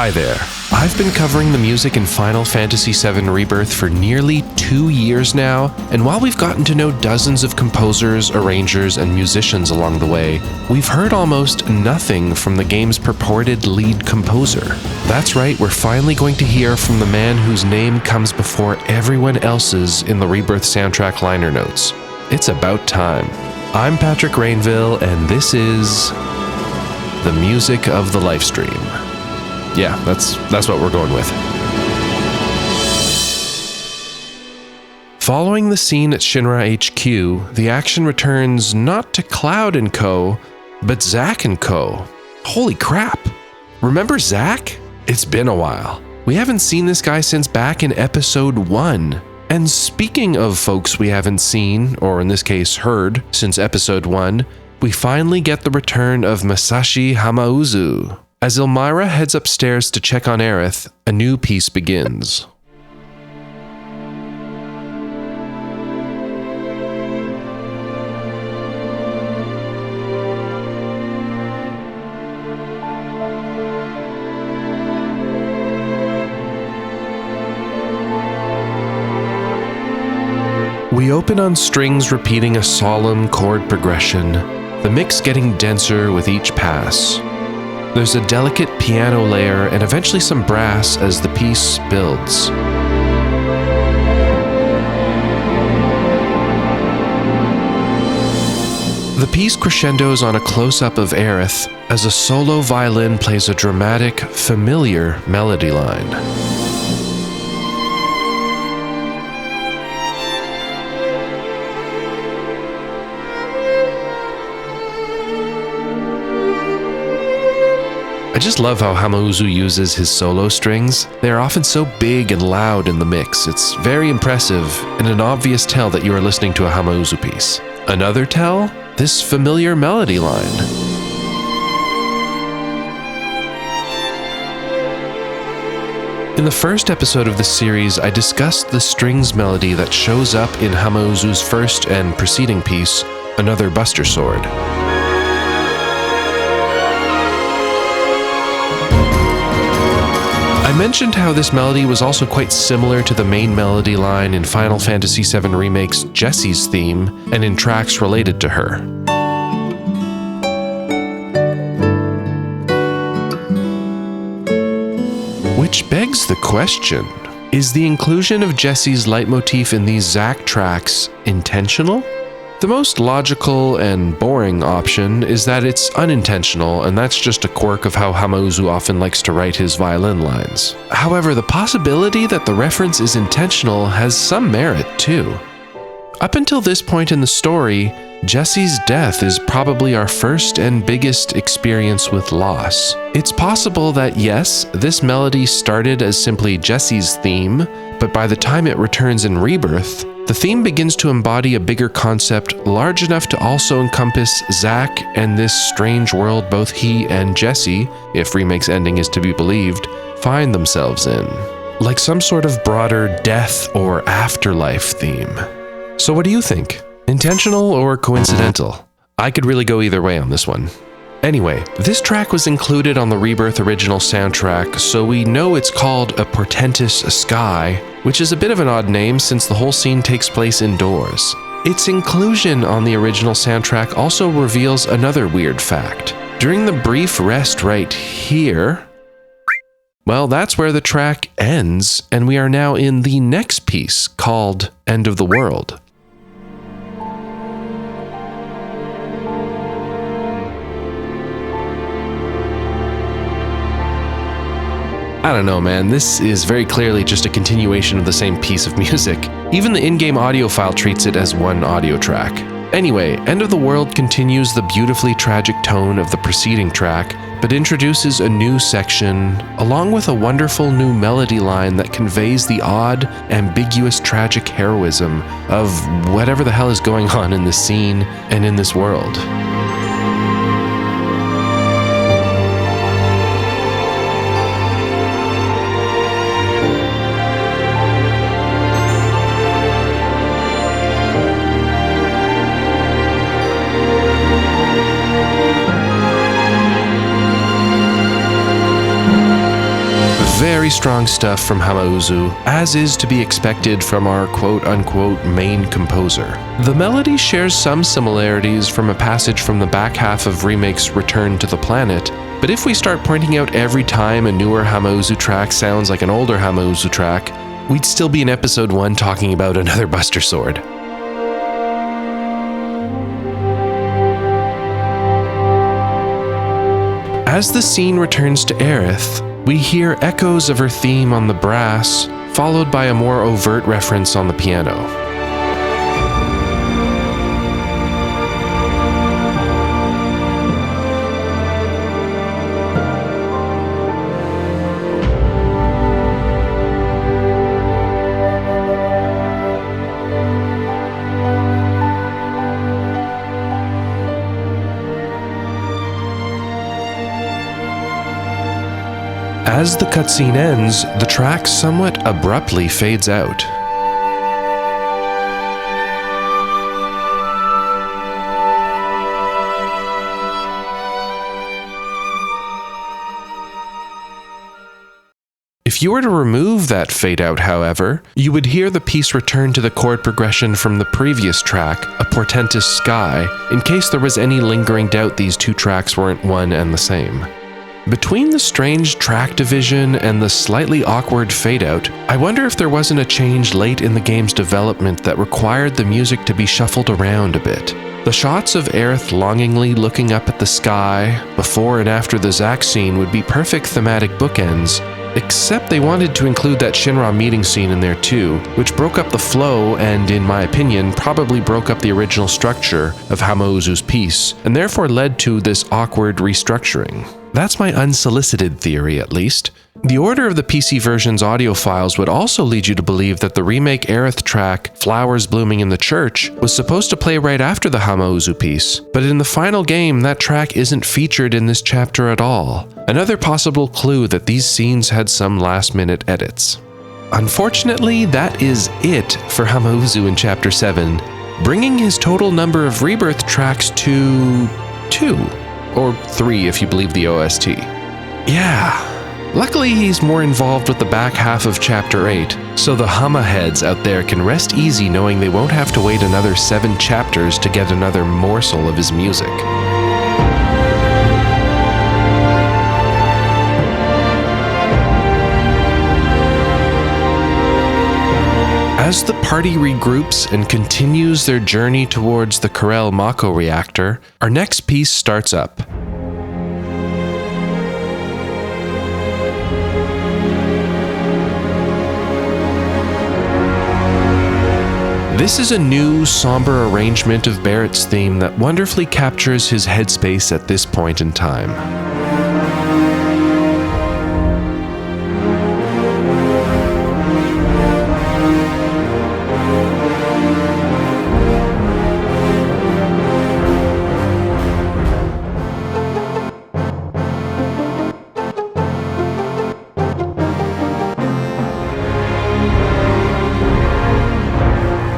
Hi there. I've been covering the music in Final Fantasy VII Rebirth for nearly 2 years now, and while we've gotten to know dozens of composers, arrangers, and musicians along the way, we've heard almost nothing from the game's purported lead composer. That's right, we're finally going to hear from the man whose name comes before everyone else's in the Rebirth soundtrack liner notes. It's about time. I'm Patrick Rainville, and this is the music of the Lifestream. Yeah, that's what we're going with. Following the scene at Shinra HQ, the action returns not to Cloud & Co., but Zack & Co. Holy crap! Remember Zack? It's been a while. We haven't seen this guy since back in episode 1. And speaking of folks we haven't seen, or in this case heard, since episode 1, we finally get the return of Masashi Hamauzu. As Elmira heads upstairs to check on Aerith, a new piece begins. We open on strings repeating a solemn chord progression, the mix getting denser with each pass. There's a delicate piano layer and eventually some brass as the piece builds. The piece crescendos on a close-up of Aerith as a solo violin plays a dramatic, familiar melody line. I just love how Hamauzu uses his solo strings. They are often so big and loud in the mix. It's very impressive and an obvious tell that you are listening to a Hamauzu piece. Another tell? This familiar melody line. In the first episode of this series, I discussed the strings melody that shows up in Hamauzu's first and preceding piece, Another Buster Sword. I mentioned how this melody was also quite similar to the main melody line in Final Fantasy VII Remake's Jessie's theme, and in tracks related to her. Which begs the question, is the inclusion of Jessie's leitmotif in these Zack tracks intentional? The most logical and boring option is that it's unintentional, and that's just a quirk of how Hamauzu often likes to write his violin lines. However, the possibility that the reference is intentional has some merit too. Up until this point in the story, Jessie's death is probably our first and biggest experience with loss. It's possible that yes, this melody started as simply Jessie's theme, but by the time it returns in Rebirth, the theme begins to embody a bigger concept large enough to also encompass Zack and this strange world both he and Jessie, if Remake's ending is to be believed, find themselves in. Like some sort of broader death or afterlife theme. So what do you think? Intentional or coincidental? I could really go either way on this one. Anyway, this track was included on the Rebirth original soundtrack, so we know it's called a Portentous Sky, which is a bit of an odd name since the whole scene takes place indoors. Its inclusion on the original soundtrack also reveals another weird fact. During the brief rest right here, well, that's where the track ends, and we are now in the next piece called End of the World. I don't know, man, this is very clearly just a continuation of the same piece of music. Even the in-game audio file treats it as one audio track. Anyway, End of the World continues the beautifully tragic tone of the preceding track, but introduces a new section, along with a wonderful new melody line that conveys the odd, ambiguous tragic heroism of whatever the hell is going on in this scene and in this world. very strong stuff from Hamauzu, as is to be expected from our quote-unquote main composer. The melody shares some similarities from a passage from the back half of Remake's Return to the Planet, but if we start pointing out every time a newer Hamauzu track sounds like an older Hamauzu track, we'd still be in episode 1 talking about another Buster Sword. As the scene returns to Aerith, we hear echoes of her theme on the brass, followed by a more overt reference on the piano. As the cutscene ends, the track somewhat abruptly fades out. If you were to remove that fade out, however, you would hear the piece return to the chord progression from the previous track, A Portentous Sky, in case there was any lingering doubt these two tracks weren't one and the same. Between the strange track division and the slightly awkward fade-out, I wonder if there wasn't a change late in the game's development that required the music to be shuffled around a bit. The shots of Aerith longingly looking up at the sky, before and after the Zack scene, would be perfect thematic bookends, except they wanted to include that Shinra meeting scene in there too, which broke up the flow and, in my opinion, probably broke up the original structure of Hamauzu's piece, and therefore led to this awkward restructuring. That's my unsolicited theory, at least. The order of the PC version's audio files would also lead you to believe that the remake Aerith track, Flowers Blooming in the Church, was supposed to play right after the Hamauzu piece, but in the final game, that track isn't featured in this chapter at all. Another possible clue that these scenes had some last-minute edits. Unfortunately, that is it for Hamauzu in Chapter 7, bringing his total number of Rebirth tracks to 2. Or 3 if you believe the OST. Yeah, luckily he's more involved with the back half of Chapter 8, so the Hama heads out there can rest easy knowing they won't have to wait another 7 chapters to get another morsel of his music. As the party regroups and continues their journey towards the Corel Mako reactor, our next piece starts up. This is a new, somber arrangement of Barret's theme that wonderfully captures his headspace at this point in time.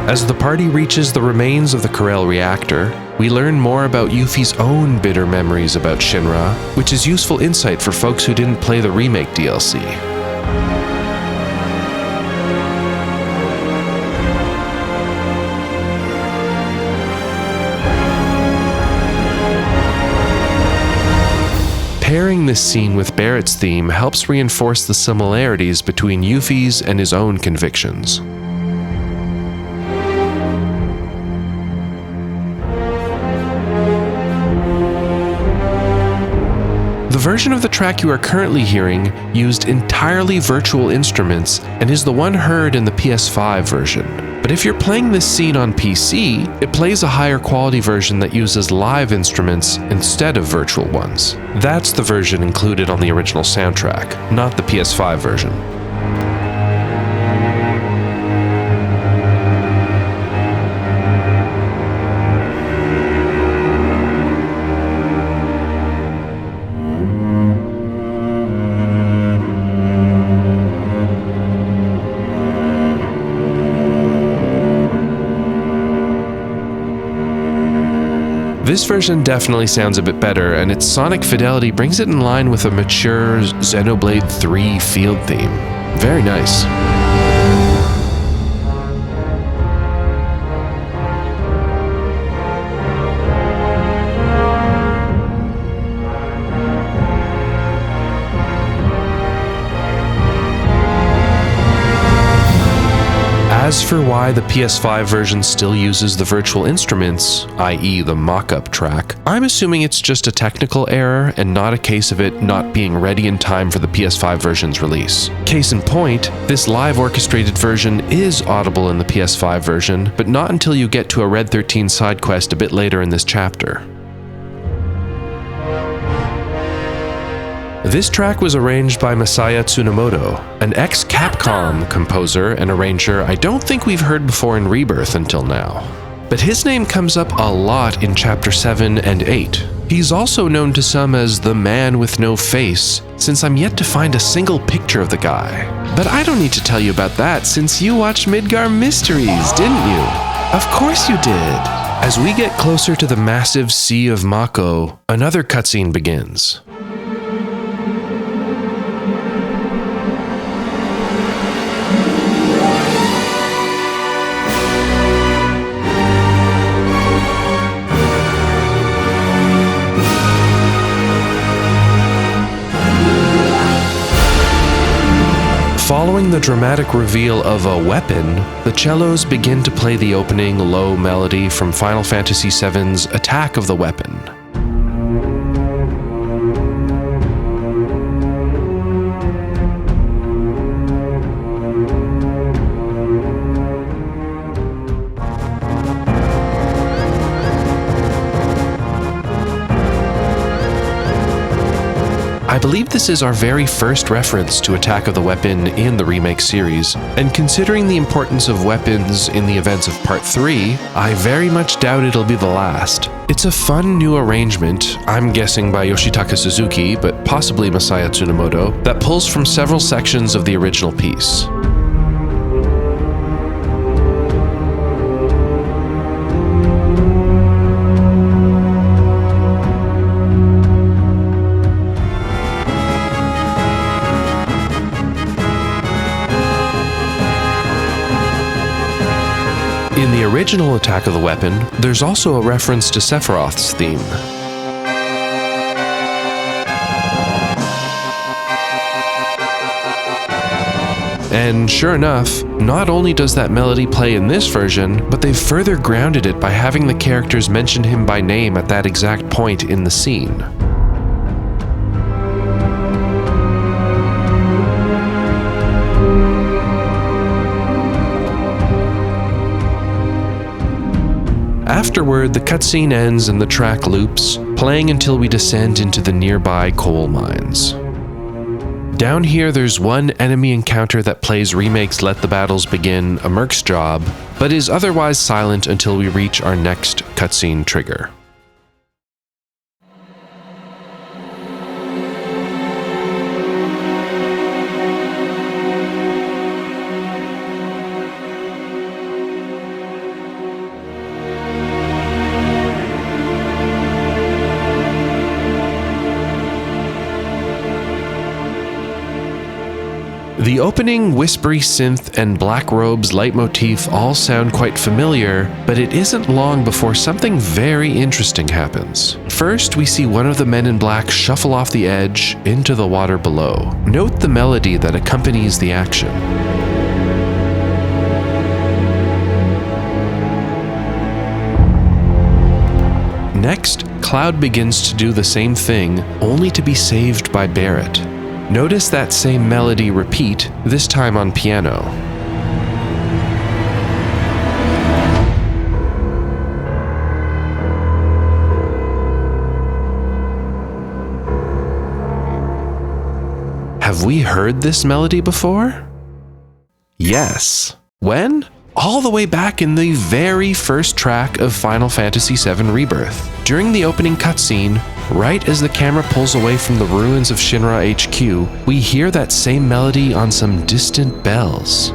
As the party reaches the remains of the Corel reactor, we learn more about Yuffie's own bitter memories about Shinra, which is useful insight for folks who didn't play the remake DLC. Pairing this scene with Barret's theme helps reinforce the similarities between Yuffie's and his own convictions. The version of the track you are currently hearing used entirely virtual instruments and is the one heard in the PS5 version. But if you're playing this scene on PC, it plays a higher quality version that uses live instruments instead of virtual ones. That's the version included on the original soundtrack, not the PS5 version. This version definitely sounds a bit better, and its sonic fidelity brings it in line with a mature Xenoblade 3 field theme. Very nice. As for why the PS5 version still uses the virtual instruments, i.e. the mock-up track, I'm assuming it's just a technical error and not a case of it not being ready in time for the PS5 version's release. Case in point, this live orchestrated version is audible in the PS5 version, but not until you get to a Red 13 side quest a bit later in this chapter. This track was arranged by Masaya Tsunemoto, an ex-Capcom composer and arranger I don't think we've heard before in Rebirth until now. But his name comes up a lot in Chapter 7 and 8. He's also known to some as the man with no face, since I'm yet to find a single picture of the guy. But I don't need to tell you about that since you watched Midgar Mysteries, didn't you? Of course you did! As we get closer to the massive Sea of Mako, another cutscene begins. Following the dramatic reveal of a weapon, the cellos begin to play the opening low melody from Final Fantasy VII's Attack of the Weapon. I believe this is our very first reference to Attack of the Weapon in the remake series, and considering the importance of weapons in the events of Part 3, I very much doubt it'll be the last. It's a fun new arrangement, I'm guessing by Yoshitaka Suzuki, but possibly Masaya Tsunemoto, that pulls from several sections of the original piece. In the original Attack of the Weapon, there's also a reference to Sephiroth's theme. And sure enough, not only does that melody play in this version, but they've further grounded it by having the characters mention him by name at that exact point in the scene. Afterward, the cutscene ends and the track loops, playing until we descend into the nearby coal mines. Down here, there's one enemy encounter that plays Remake's Let the Battles Begin, a Merc's Job, but is otherwise silent until we reach our next cutscene trigger. The opening whispery synth and Black Robe's leitmotif all sound quite familiar, but it isn't long before something very interesting happens. First, we see one of the men in black shuffle off the edge into the water below. Note the melody that accompanies the action. Next, Cloud begins to do the same thing, only to be saved by Barret. Notice that same melody repeat, this time on piano. Have we heard this melody before? Yes. When? All the way back in the very first track of Final Fantasy VII Rebirth. During the opening cutscene, right as the camera pulls away from the ruins of Shinra HQ, we hear that same melody on some distant bells.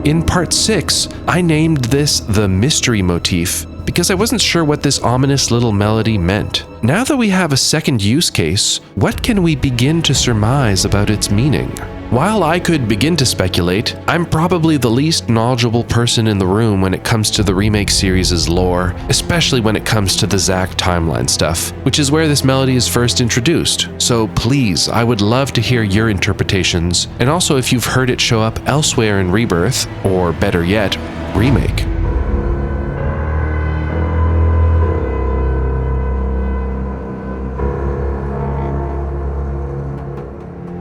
In part 6, I named this the mystery motif because I wasn't sure what this ominous little melody meant. Now that we have a second use case, what can we begin to surmise about its meaning? While I could begin to speculate, I'm probably the least knowledgeable person in the room when it comes to the remake series' lore, especially when it comes to the Zack timeline stuff, which is where this melody is first introduced. So please, I would love to hear your interpretations, and also if you've heard it show up elsewhere in Rebirth, or better yet, Remake.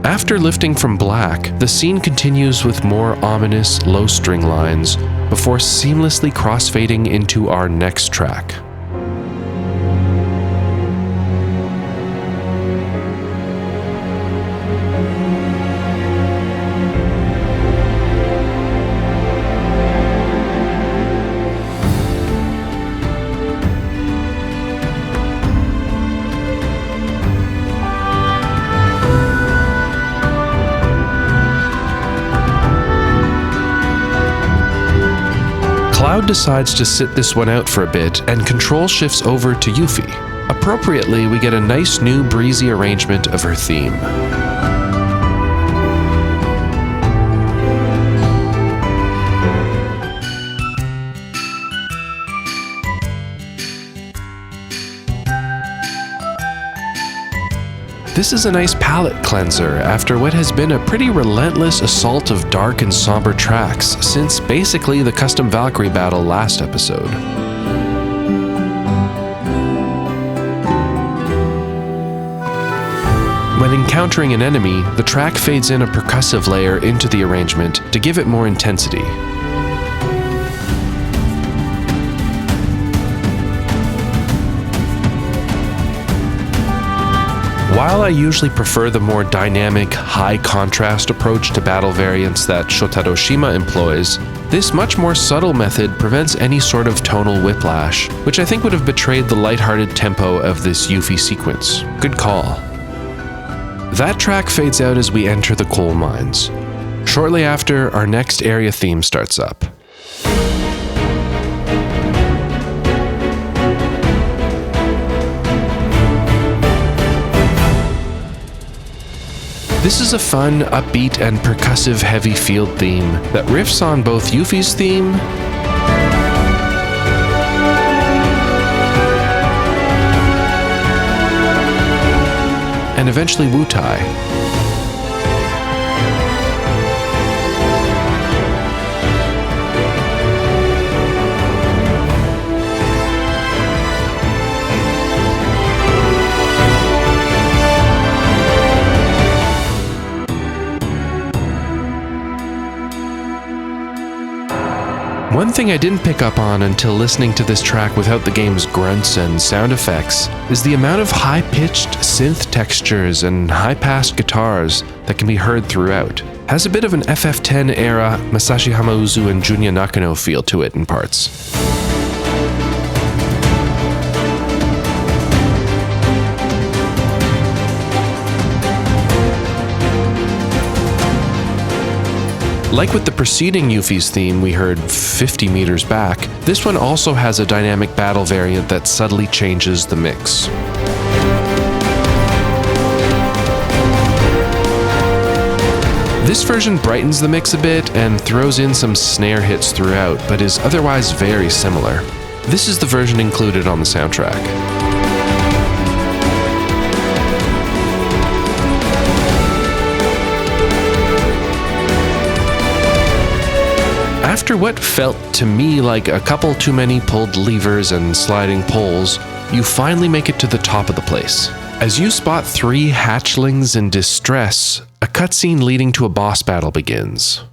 After lifting from black, the scene continues with more ominous, low string lines before seamlessly crossfading into our next track. Cloud decides to sit this one out for a bit, and control shifts over to Yuffie. Appropriately, we get a nice new breezy arrangement of her theme. This is a nice palette cleanser after what has been a pretty relentless assault of dark and somber tracks since basically the custom Valkyrie battle last episode. When encountering an enemy, the track fades in a percussive layer into the arrangement to give it more intensity. While I usually prefer the more dynamic, high-contrast approach to battle variants that Shotaro Shima employs, this much more subtle method prevents any sort of tonal whiplash, which I think would have betrayed the lighthearted tempo of this Yuffie sequence. Good call. That track fades out as we enter the coal mines. Shortly after, our next area theme starts up. This is a fun, upbeat, and percussive heavy field theme that riffs on both Yuffie's theme and eventually Wutai. One thing I didn't pick up on until listening to this track without the game's grunts and sound effects is the amount of high-pitched synth textures and high-passed guitars that can be heard throughout. Has a bit of an FF10 era Masashi Hamauzu and Junya Nakano feel to it in parts. Like with the preceding Yuffie's theme we heard 50 meters back, this one also has a dynamic battle variant that subtly changes the mix. This version brightens the mix a bit and throws in some snare hits throughout, but is otherwise very similar. This is the version included on the soundtrack. After what felt to me like a couple too many pulled levers and sliding poles, you finally make it to the top of the place. As you spot 3 hatchlings in distress, a cutscene leading to a boss battle begins.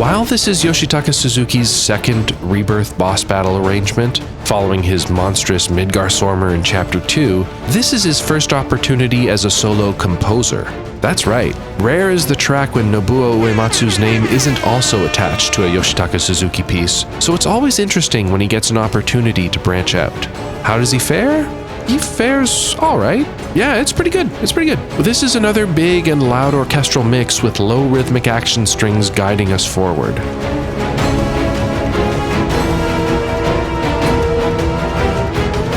While this is Yoshitaka Suzuki's second Rebirth boss battle arrangement, following his monstrous Midgarstormer in Chapter 2, this is his first opportunity as a solo composer. That's right, rare is the track when Nobuo Uematsu's name isn't also attached to a Yoshitaka Suzuki piece, so it's always interesting when he gets an opportunity to branch out. How does he fare? He fares alright. Yeah, it's pretty good. This is another big and loud orchestral mix with low rhythmic action strings guiding us forward.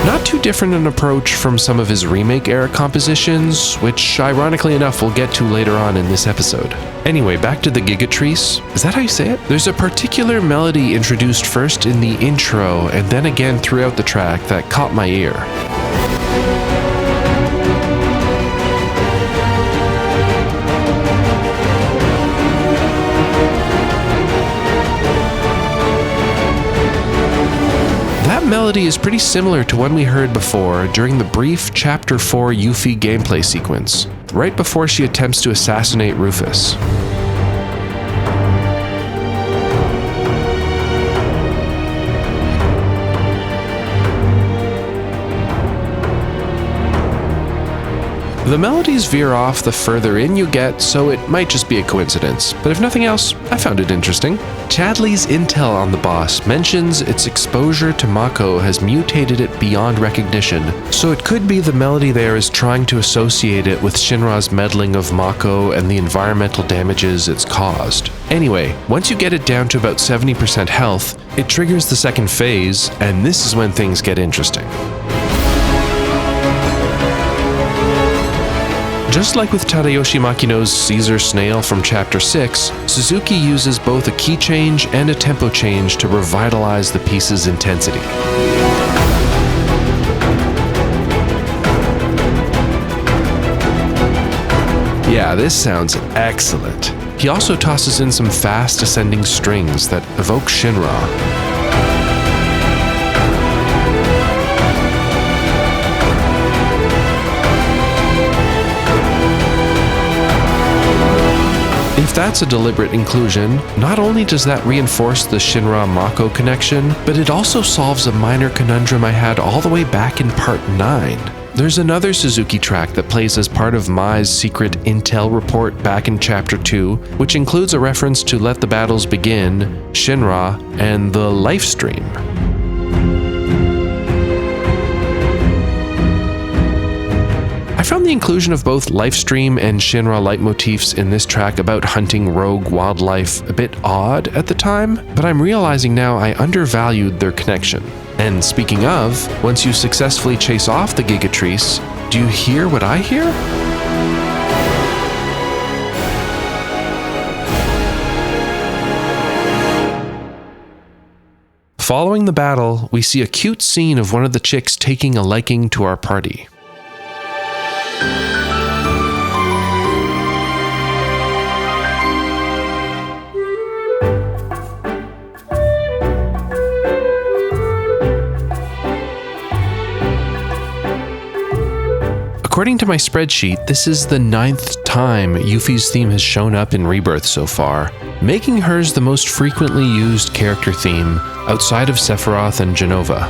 Not too different an approach from some of his remake-era compositions, which ironically enough we'll get to later on in this episode. Anyway, back to the Gigatrice. Is that how you say it? There's a particular melody introduced first in the intro and then again throughout the track that caught my ear. That melody is pretty similar to one we heard before during the brief Chapter 4 Yuffie gameplay sequence, right before she attempts to assassinate Rufus. The melodies veer off the further in you get, so it might just be a coincidence, but if nothing else, I found it interesting. Chadley's intel on the boss mentions its exposure to Mako has mutated it beyond recognition, so it could be the melody there is trying to associate it with Shinra's meddling of Mako and the environmental damages it's caused. Anyway, once you get it down to about 70% health, it triggers the second phase, and this is when things get interesting. Just like with Tadayoshi Makino's Caesar Snail from Chapter 6, Suzuki uses both a key change and a tempo change to revitalize the piece's intensity. Yeah, this sounds excellent. He also tosses in some fast ascending strings that evoke Shinra. If that's a deliberate inclusion, not only does that reinforce the Shinra-Mako connection, but it also solves a minor conundrum I had all the way back in Part 9. There's another Suzuki track that plays as part of Mai's secret intel report back in Chapter 2, which includes a reference to Let the Battles Begin, Shinra, and the Lifestream. I found the inclusion of both Lifestream and Shinra leitmotifs in this track about hunting rogue wildlife a bit odd at the time, but I'm realizing now I undervalued their connection. And speaking of, once you successfully chase off the Gigatrice, do you hear what I hear? Following the battle, we see a cute scene of one of the chicks taking a liking to our party. According to my spreadsheet, this is the 9th time Yuffie's theme has shown up in Rebirth so far, making hers the most frequently used character theme outside of Sephiroth and Genova.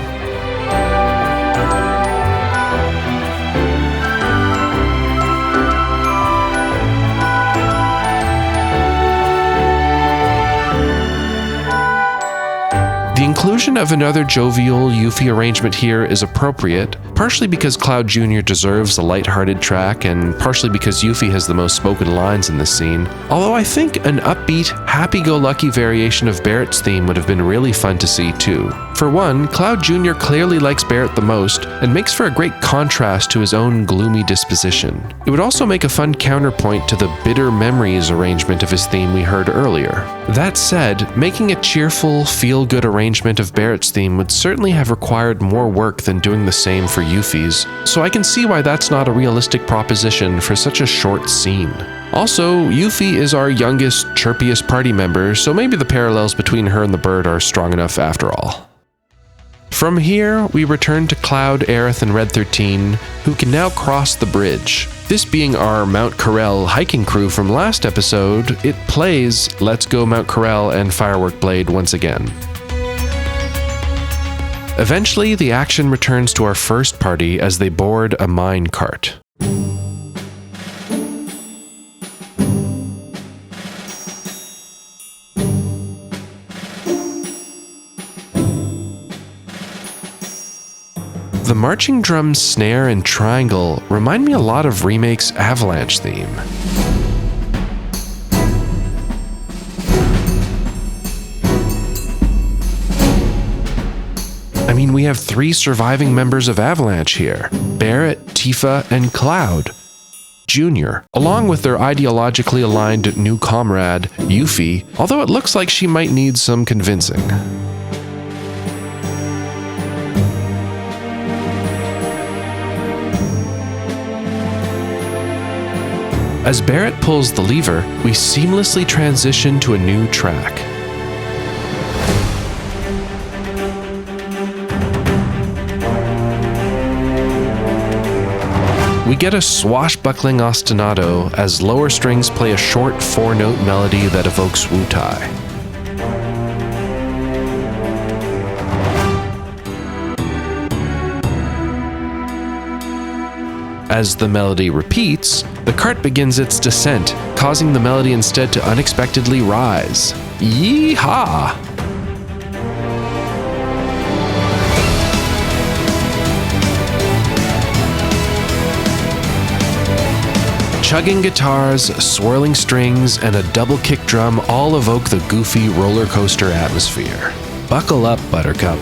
The inclusion of another jovial Yuffie arrangement here is appropriate, partially because Cloud Jr. deserves a lighthearted track, and partially because Yuffie has the most spoken lines in this scene. Although I think an upbeat, happy-go-lucky variation of Barret's theme would have been really fun to see too. For one, Cloud Jr. clearly likes Barret the most, and makes for a great contrast to his own gloomy disposition. It would also make a fun counterpoint to the Bitter Memories arrangement of his theme we heard earlier. That said, making a cheerful, feel-good arrangement of Barret's theme would certainly have required more work than doing the same for Yuffie's, so I can see why that's not a realistic proposition for such a short scene. Also, Yuffie is our youngest, chirpiest party member, so maybe the parallels between her and the bird are strong enough after all. From here, we return to Cloud, Aerith, and Red 13, who can now cross the bridge. This being our Mount Corel hiking crew from last episode, it plays Let's Go Mount Corel and Firework Blade once again. Eventually, the action returns to our first party as they board a mine cart. The marching drum snare and triangle remind me a lot of Remake's Avalanche theme. I mean, we have 3 surviving members of Avalanche here: Barret, Tifa, and Cloud Jr., along with their ideologically aligned new comrade, Yuffie, although it looks like she might need some convincing. As Barret pulls the lever, we seamlessly transition to a new track. We get a swashbuckling ostinato as lower strings play a short 4-note melody that evokes Wutai. As the melody repeats, the cart begins its descent, causing the melody instead to unexpectedly rise. Yee-haw! Chugging guitars, swirling strings, and a double kick drum all evoke the goofy roller coaster atmosphere. Buckle up, Buttercup.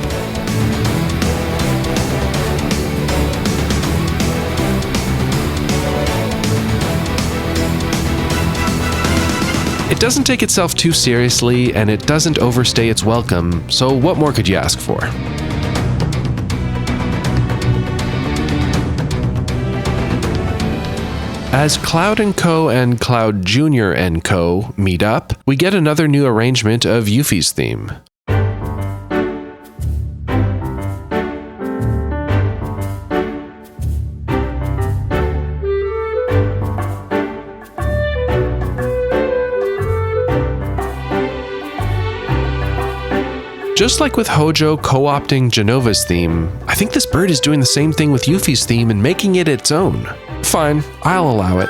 It doesn't take itself too seriously, and it doesn't overstay its welcome, so what more could you ask for? As Cloud & Co. and Cloud Jr. & Co. meet up, we get another new arrangement of Yuffie's theme. Just like with Hojo co-opting Genova's theme, I think this bird is doing the same thing with Yuffie's theme and making it its own. Fine, I'll allow it.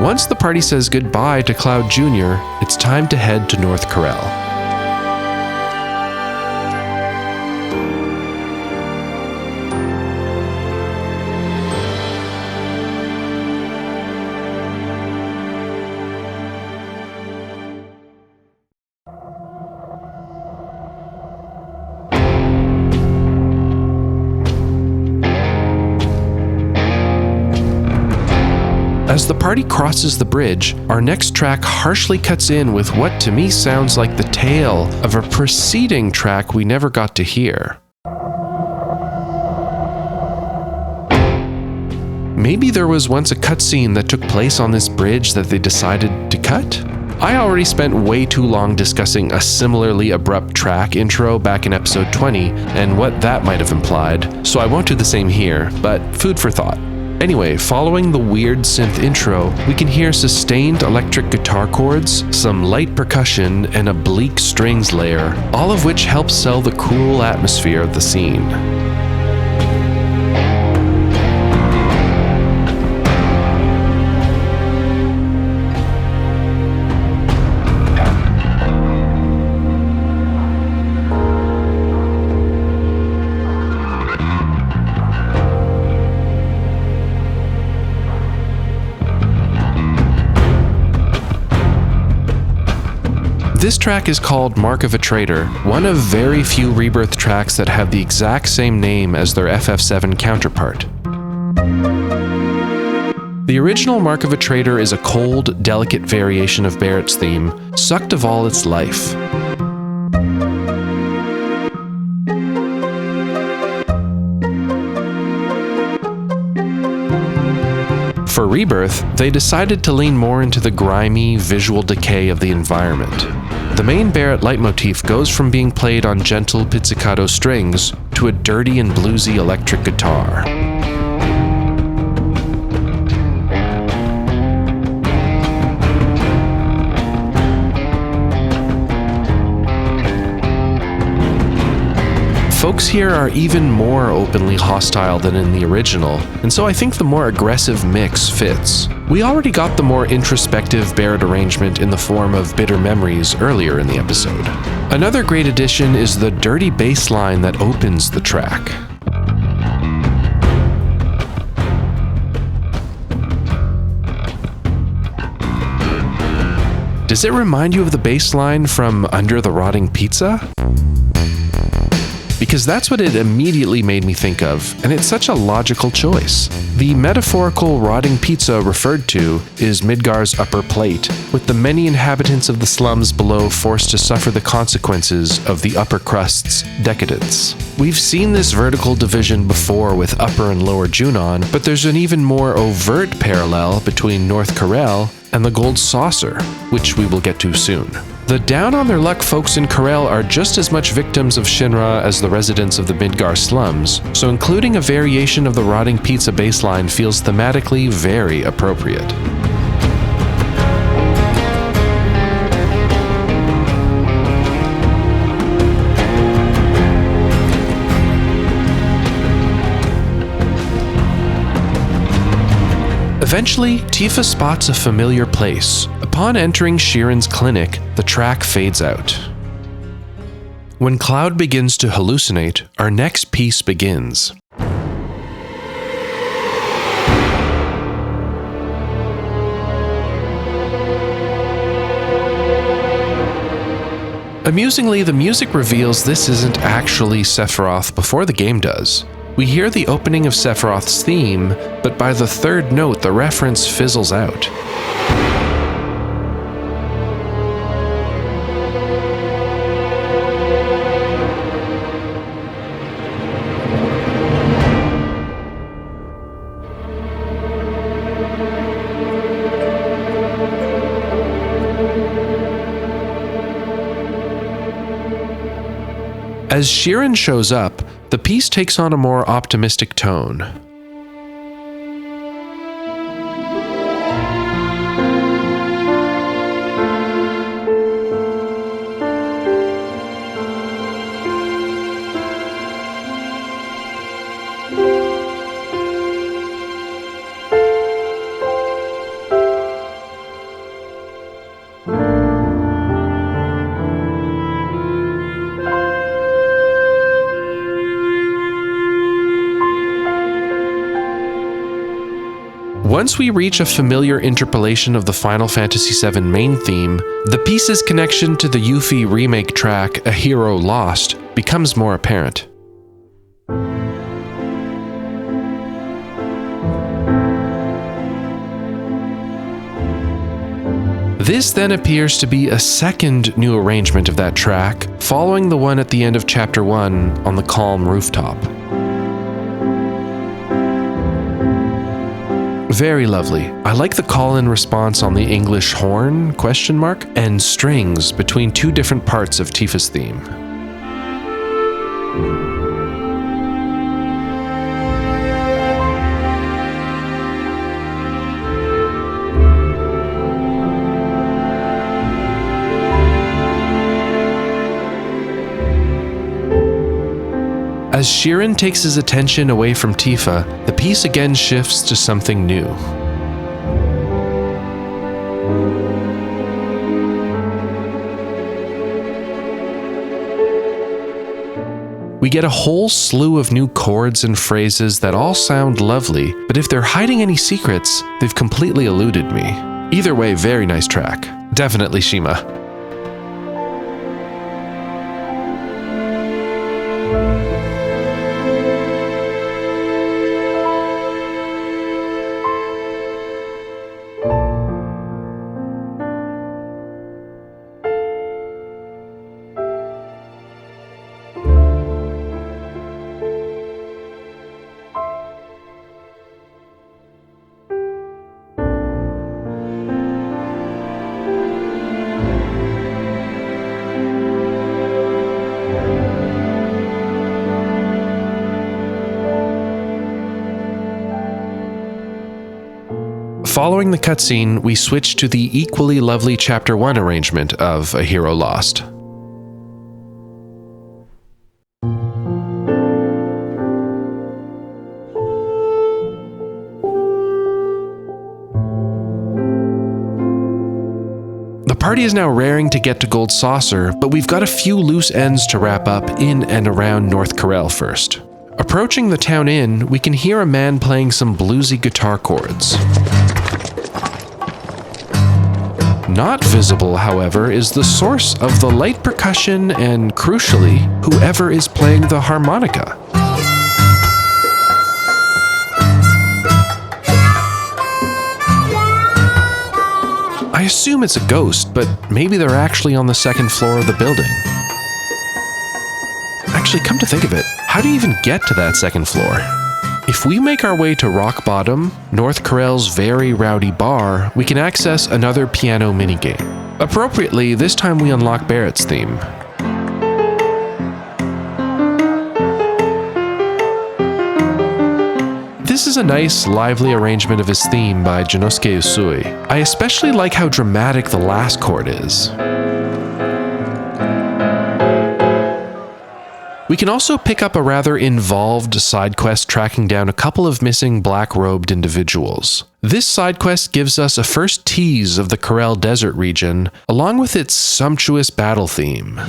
Once the party says goodbye to Cloud Jr., it's time to head to North Corel. As the party crosses the bridge, our next track harshly cuts in with what to me sounds like the tail of a preceding track we never got to hear. Maybe there was once a cutscene that took place on this bridge that they decided to cut? I already spent way too long discussing a similarly abrupt track intro back in episode 20 and what that might have implied, so I won't do the same here, but food for thought. Anyway, following the weird synth intro, we can hear sustained electric guitar chords, some light percussion, and a bleak strings layer, all of which help sell the cool atmosphere of the scene. This track is called Mark of a Traitor, one of very few Rebirth tracks that have the exact same name as their FF7 counterpart. The original Mark of a Traitor is a cold, delicate variation of Barret's theme, sucked of all its life. For Rebirth, they decided to lean more into the grimy, visual decay of the environment. The main Barret leitmotif goes from being played on gentle pizzicato strings to a dirty and bluesy electric guitar. Folks here are even more openly hostile than in the original, and so I think the more aggressive mix fits. We already got the more introspective Barret arrangement in the form of Bitter Memories earlier in the episode. Another great addition is the dirty bass line that opens the track. Does it remind you of the bass line from Under the Rotting Pizza? Because that's what it immediately made me think of, and it's such a logical choice. The metaphorical rotting pizza referred to is Midgar's upper plate, with the many inhabitants of the slums below forced to suffer the consequences of the upper crust's decadence. We've seen this vertical division before with Upper and Lower Junon, but there's an even more overt parallel between North Corel and the Gold Saucer, which we will get to soon. The down-on-their-luck folks in Corel are just as much victims of Shinra as the residents of the Midgar slums, so including a variation of the rotting pizza baseline feels thematically very appropriate. Eventually, Tifa spots a familiar place. Upon entering Sheiran's clinic, the track fades out. When Cloud begins to hallucinate, our next piece begins. Amusingly, the music reveals this isn't actually Sephiroth before the game does. We hear the opening of Sephiroth's theme, but by the third note, the reference fizzles out. As Sheiran shows up, the piece takes on a more optimistic tone. Once we reach a familiar interpolation of the Final Fantasy VII main theme, the piece's connection to the Yuffie remake track, A Hero Lost, becomes more apparent. This then appears to be a second new arrangement of that track, following the one at the end of Chapter 1 on the calm rooftop. Very lovely. I like the call-in response on the English horn, ? And strings between two different parts of Tifa's theme. As Sheiran takes his attention away from Tifa, the piece again shifts to something new. We get a whole slew of new chords and phrases that all sound lovely, but if they're hiding any secrets, they've completely eluded me. Either way, very nice track. Definitely Shima. Following the cutscene, we switch to the equally lovely Chapter 1 arrangement of A Hero Lost. The party is now raring to get to Gold Saucer, but we've got a few loose ends to wrap up in and around North Corel first. Approaching the town inn, we can hear a man playing some bluesy guitar chords. Not visible, however, is the source of the light percussion and, crucially, whoever is playing the harmonica. I assume it's a ghost, but maybe they're actually on the second floor of the building. Actually, come to think of it, how do you even get to that second floor? If we make our way to Rock Bottom, North Corel's very rowdy bar, we can access another piano minigame. Appropriately, this time we unlock Barret's theme. This is a nice, lively arrangement of his theme by Janosuke Usui. I especially like how dramatic the last chord is. We can also pick up a rather involved side quest tracking down a couple of missing black-robed individuals. This side quest gives us a first tease of the Corel Desert region, along with its sumptuous battle theme.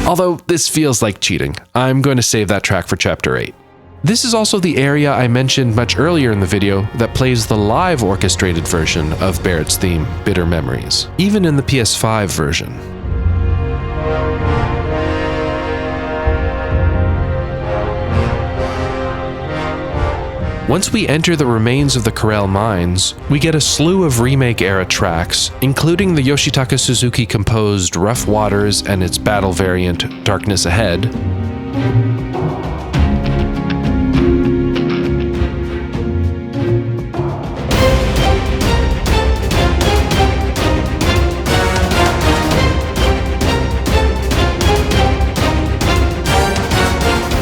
Although this feels like cheating, I'm going to save that track for Chapter 8. This is also the area I mentioned much earlier in the video that plays the live orchestrated version of Barret's theme, Bitter Memories, even in the PS5 version. Once we enter the remains of the Corel mines, we get a slew of remake-era tracks, including the Yoshitaka Suzuki composed Rough Waters and its battle variant, Darkness Ahead,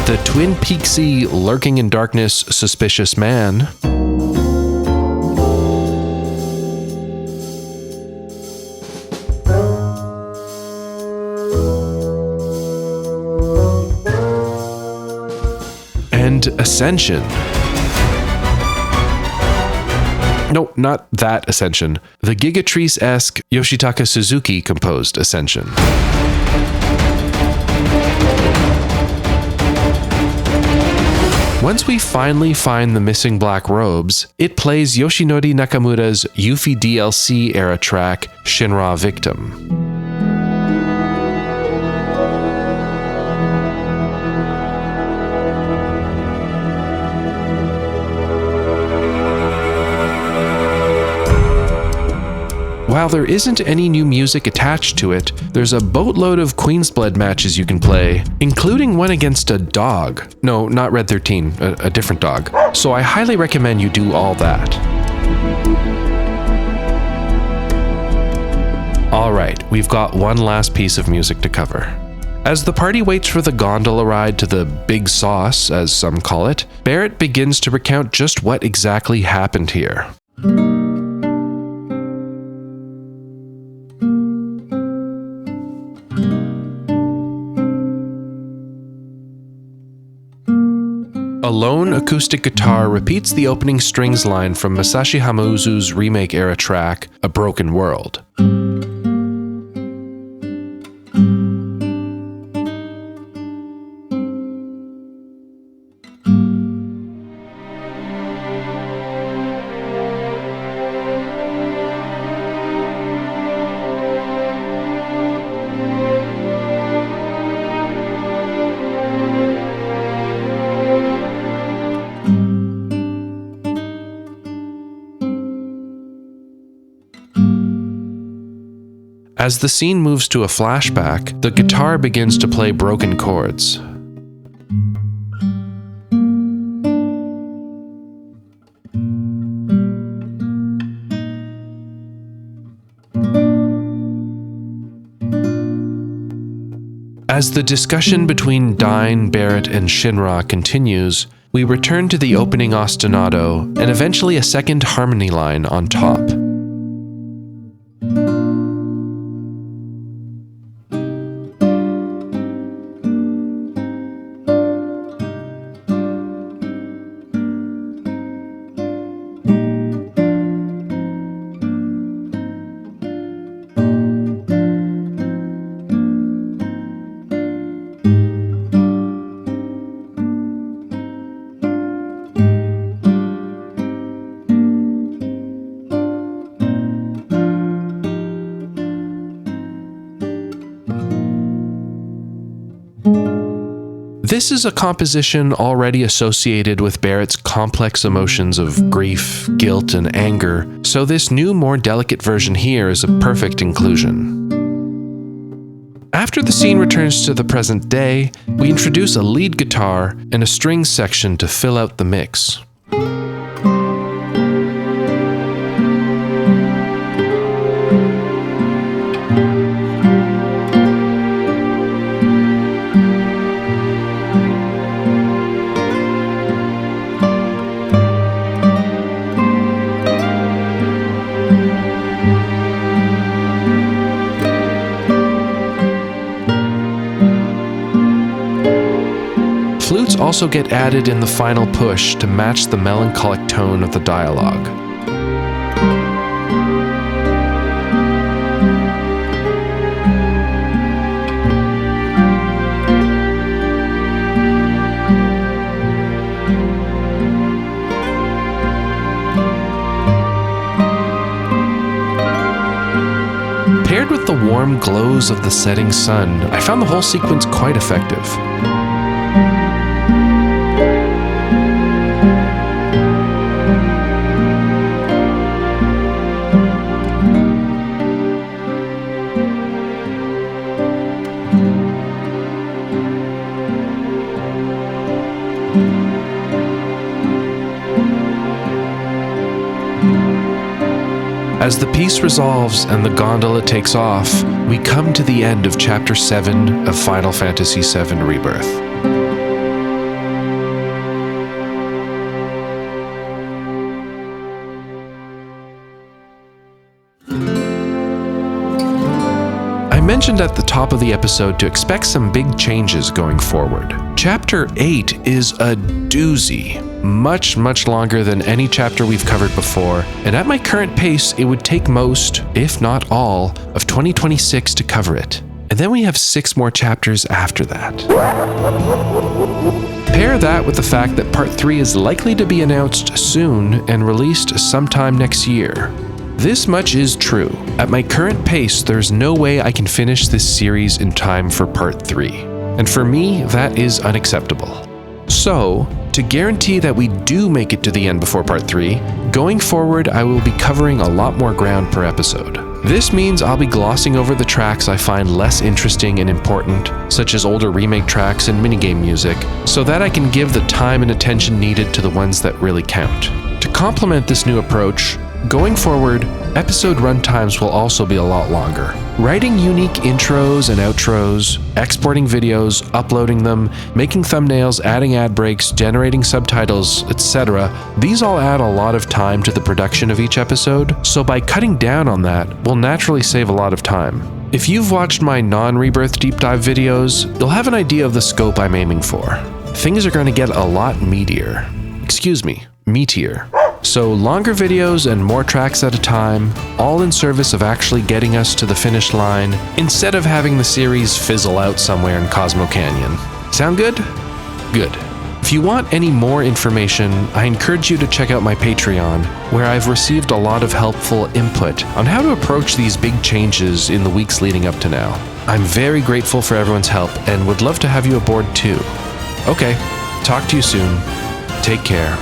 the Twin Peaksy Lurking in Darkness Suspicious Man, and Ascension. No, not that Ascension. The Gigatrice-esque Yoshitaka Suzuki composed Ascension. Once we finally find the missing black robes, it plays Yoshinori Nakamura's Yuffie DLC era track, Shinra Victim. While there isn't any new music attached to it, there's a boatload of Queen's Blood matches you can play, including one against a dog. No, not Red 13, a different dog. So I highly recommend you do all that. Alright, we've got one last piece of music to cover. As the party waits for the gondola ride to the Big Sauce, as some call it, Barret begins to recount just what exactly happened here. A lone acoustic guitar repeats the opening strings line from Masashi Hamauzu's remake-era track, A Broken World. As the scene moves to a flashback, the guitar begins to play broken chords. As the discussion between Dine, Barret, and Shinra continues, we return to the opening ostinato and eventually a second harmony line on top. This is a composition already associated with Barret's complex emotions of grief, guilt, and anger, so this new, more delicate version here is a perfect inclusion. After the scene returns to the present day, we introduce a lead guitar and a strings section to fill out the mix. Flutes also get added in the final push to match the melancholic tone of the dialogue. Paired with the warm glows of the setting sun, I found the whole sequence quite effective. As the piece resolves and the gondola takes off, we come to the end of Chapter 7 of Final Fantasy VII Rebirth. I mentioned at the top of the episode to expect some big changes going forward. Chapter 8 is a doozy. Much longer than any chapter we've covered before, and at my current pace, it would take most, if not all, of 2026 to cover it. And then we have 6 more chapters after that. Pair that with the fact that Part 3 is likely to be announced soon and released sometime next year. This much is true. At my current pace, there's no way I can finish this series in time for Part 3. And for me, that is unacceptable. So, to guarantee that we do make it to the end before Part 3, going forward I will be covering a lot more ground per episode. This means I'll be glossing over the tracks I find less interesting and important, such as older remake tracks and minigame music, so that I can give the time and attention needed to the ones that really count. To complement this new approach, going forward, episode runtimes will also be a lot longer. Writing unique intros and outros, exporting videos, uploading them, making thumbnails, adding ad breaks, generating subtitles, etc. These all add a lot of time to the production of each episode, so by cutting down on that, we'll naturally save a lot of time. If you've watched my non-Rebirth deep dive videos, you'll have an idea of the scope I'm aiming for. Things are going to get a lot meatier. So longer videos and more tracks at a time, all in service of actually getting us to the finish line, instead of having the series fizzle out somewhere in Cosmo Canyon. Sound good? Good. If you want any more information, I encourage you to check out my Patreon, where I've received a lot of helpful input on how to approach these big changes in the weeks leading up to now. I'm very grateful for everyone's help and would love to have you aboard too. Okay, talk to you soon. Take care.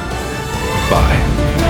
Bye.